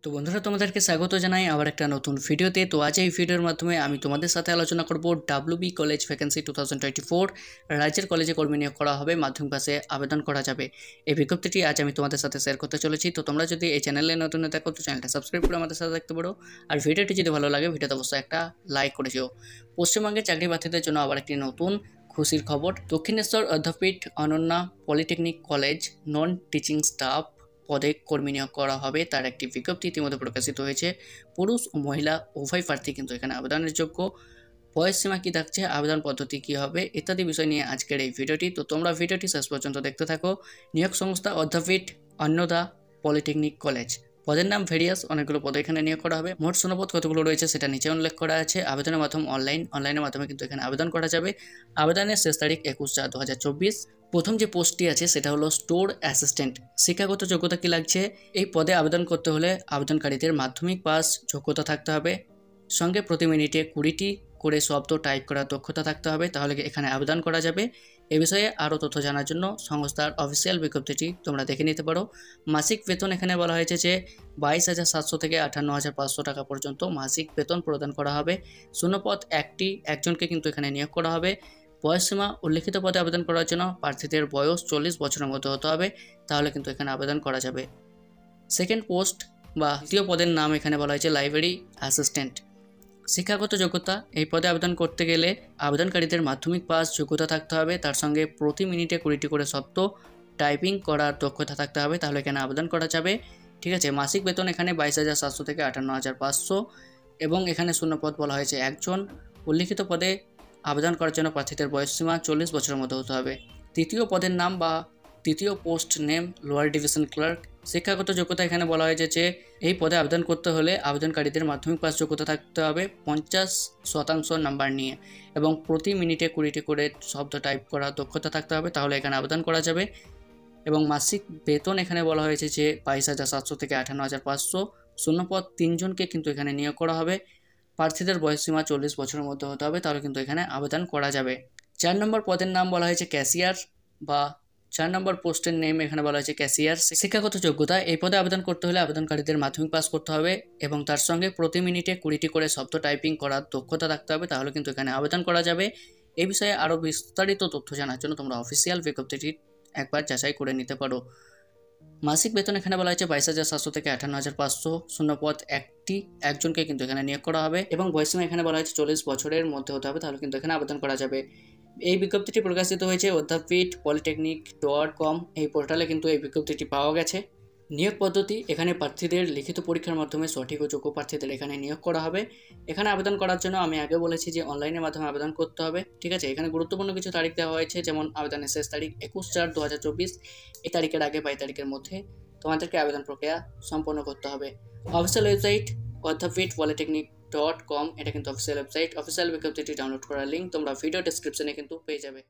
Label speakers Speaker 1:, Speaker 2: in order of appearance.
Speaker 1: তো বন্ধুরা তোমাদেরকে স্বাগত জানাই আবার একটা নতুন ভিডিওতে। তো আজ এই ভিডিওর মাধ্যমে আমি তোমাদের সাথে আলোচনা করব ডাব্লিউবি কলেজ ভ্যাকেন্সি 2024 রাজ্যের কলেজে কর্মী নিয়োগ করা হবে, মাধ্যমিক পাশে আবেদন করা যাবে। এই বিজ্ঞপ্তিটি আজ আমি তোমাদের সাথে শেয়ার করতে চলেছি। তো তোমরা যদি এই চ্যানেলে নতুন দেখো তো চ্যানেলটা সাবস্ক্রাইব করে আমাদের সাথে দেখতে পারো, আর ভিডিওটি যদি ভালো লাগে ভিডিওতে অবশ্যই একটা লাইক করে যেও। পশ্চিমবঙ্গের চাকরি প্রার্থীদের জন্য আবার একটি নতুন খুশির খবর। Dakshineswar Adyapeath Ananya polytechnic college non teaching staff পদে কর্মী নিয়োগ করা হবে, তার একটি বিজ্ঞপ্তি ইতিমধ্যে প্রকাশিত হয়েছে। পুরুষ ও মহিলা উভয় প্রার্থী কিন্তু এখানে আবেদনের যোগ্য। বয়স সীমা কী থাকছে, আবেদন পদ্ধতি কী হবে ইত্যাদি বিষয় নিয়ে আজকের এই ভিডিওটি। তো তোমরা ভিডিওটি শেষ পর্যন্ত দেখতে থাকো। নিয়োগ সংস্থা অধ্যাপীঠ অন্নদা পলিটেকনিক কলেজ। পদের নাম ভেরিয়াস, অনেকগুলো পদে এখানে নিয়োগ করা হবে। মোট শূন্যপদ কতগুলো রয়েছে সেটা নিচে উল্লেখ করা আছে। আবেদনের মাধ্যম অনলাইনের মাধ্যমে কিন্তু এখানে আবেদন করা যাবে। আবেদনের শেষ তারিখ 21/4/2024। প্রথম যে পোস্টটি আছে সেটা হলো স্টোর অ্যাসিস্ট্যান্ট। শিক্ষাগত যোগ্যতা কী লাগছে, এই পদে আবেদন করতে হলে আবেদনকারীদের মাধ্যমিক পাস যোগ্যতা থাকতে হবে, সঙ্গে প্রতি মিনিটে 20টি করে শব্দ টাইপ করার দক্ষতা থাকতে হবে, তাহলে এখানে আবেদন করা যাবে। এ বিষয়ে আরও তথ্য জানার জন্য সংস্থার অফিসিয়াল বিজ্ঞপ্তিটি তোমরা দেখে নিতে পারো। মাসিক বেতন এখানে বলা হয়েছে যে 22,700 থেকে 58,500 টাকা পর্যন্ত মাসিক বেতন প্রদান করা হবে। শূন্যপদ একজনকে কিন্তু এখানে নিয়োগ করা হবে। বয়সসীমা উল্লিখিত পদে আবেদন করার জন্য প্রার্থীদের বয়স 40 বছরের মধ্যে হতে হবে, তাহলে কিন্তু এখানে আবেদন করা যাবে। সেকেন্ড পোস্ট বা দ্বিতীয় পদের নাম এখানে বলা হয়েছে লাইব্রেরি অ্যাসিস্ট্যান্ট। শিক্ষাগত যোগ্যতা, এই পদে আবেদন করতে গেলে আবেদনকারীদের মাধ্যমিক পাস যোগ্যতা থাকতে হবে, তার সঙ্গে প্রতি মিনিটে 20টি করে শব্দ টাইপিং করার দক্ষতা থাকতে হবে, তাহলে এখানে আবেদন করা যাবে। ঠিক আছে, মাসিক বেতন এখানে 22,700 থেকে 58,500 এবং এখানে শূন্যপদ বলা হয়েছে একজন। উল্লিখিত পদে আবেদন করার জন্য প্রার্থীদের বয়সসীমা 40 বছরের মধ্যে হতে হবে। তৃতীয় পদের নাম বা তৃতীয় post name lower division clerk. শিক্ষাগত যোগ্যতা এখানে বলা হয়েছে যে এই পদে আবেদন করতে হলে আবেদনকারীদের মাধ্যমিক পাস যোগ্যতা থাকতে হবে 50% নাম্বার নিয়ে, এবং প্রতি মিনিটে 20টি করে শব্দ টাইপ করার দক্ষতা থাকতে হবে, তাহলে এখানে আবেদন করা যাবে। এবং মাসিক বেতন এখানে বলা হয়েছে যে 22,700 থেকে 58,500। শূন্যপদ 3 জনকে কিন্তু এখানে নিয়োগ করা হবে। প্রার্থীদের বয়সসীমা 40 বছরের মধ্যে হতে হবে, তাহলে কিন্তু এখানে আবেদন করা যাবে। 4 নম্বর পদের নাম বলা হয়েছে ক্যাশিয়ার বা 4 নম্বর পোস্টের নেম এখানে বলা হয়েছে ক্যাশিয়ার। শিক্ষাগত যোগ্যতা, এই পদে আবেদন করতে হলে আবেদনকারীদের মাধ্যমিক পাস করতে হবে এবং তার সঙ্গে প্রতি মিনিটে 20টি করে শব্দ টাইপিং করার দক্ষতা থাকতে হবে, তাহলে কিন্তু এখানে আবেদন করা যাবে। এই বিষয়ে আরও বিস্তারিত তথ্য জানার জন্য তোমরা অফিসিয়াল বিজ্ঞপ্তিটি একবার যাচাই করে নিতে পারো। মাসিক বেতন এখানে বলা হয়েছে 22,700 থেকে 58,500। শূন্যপদ একজনকে কিন্তু এখানে নিয়োগ করা হবে এবং বয়সসীমা এখানে বলা হয়েছে 40 বছরের মধ্যে হতে হবে, তাহলে কিন্তু এখানে আবেদন করা যাবে। এই বিজ্ঞপ্তিটি প্রকাশিত হয়েছে অধ্যাপীঠ polytechnic.com এই পোর্টালে কিন্তু এই বিজ্ঞপ্তিটি পাওয়া গেছে। নিয়োগ পদ্ধতি, এখানে প্রার্থীদের লিখিত পরীক্ষার মাধ্যমে সঠিক ও যোগ্য প্রার্থীদের এখানে নিয়োগ করা হবে। এখানে আবেদন করার জন্য আমি আগে বলেছি যে অনলাইনের মাধ্যমে আবেদন করতে হবে। ঠিক আছে, এখানে গুরুত্বপূর্ণ কিছু তারিখ দেওয়া হয়েছে, যেমন আবেদনের শেষ তারিখ 21/4/2024। এই তারিখের আগে বা এই তারিখের মধ্যে তোমাদেরকে আবেদন প্রক্রিয়া সম্পন্ন করতে হবে। অফিসিয়াল ওয়েবসাইট অধ্যাপীঠ polytechnic.com, এটা কিন্তু অফিসিয়াল ওয়েবসাইট। অফিসিয়াল বিজ্ঞপ্তিটি ডাউনলোড করার লিঙ্ক তোমরা ভিডিও ডেসক্রিপশনে কিন্তু পেয়ে যাবে।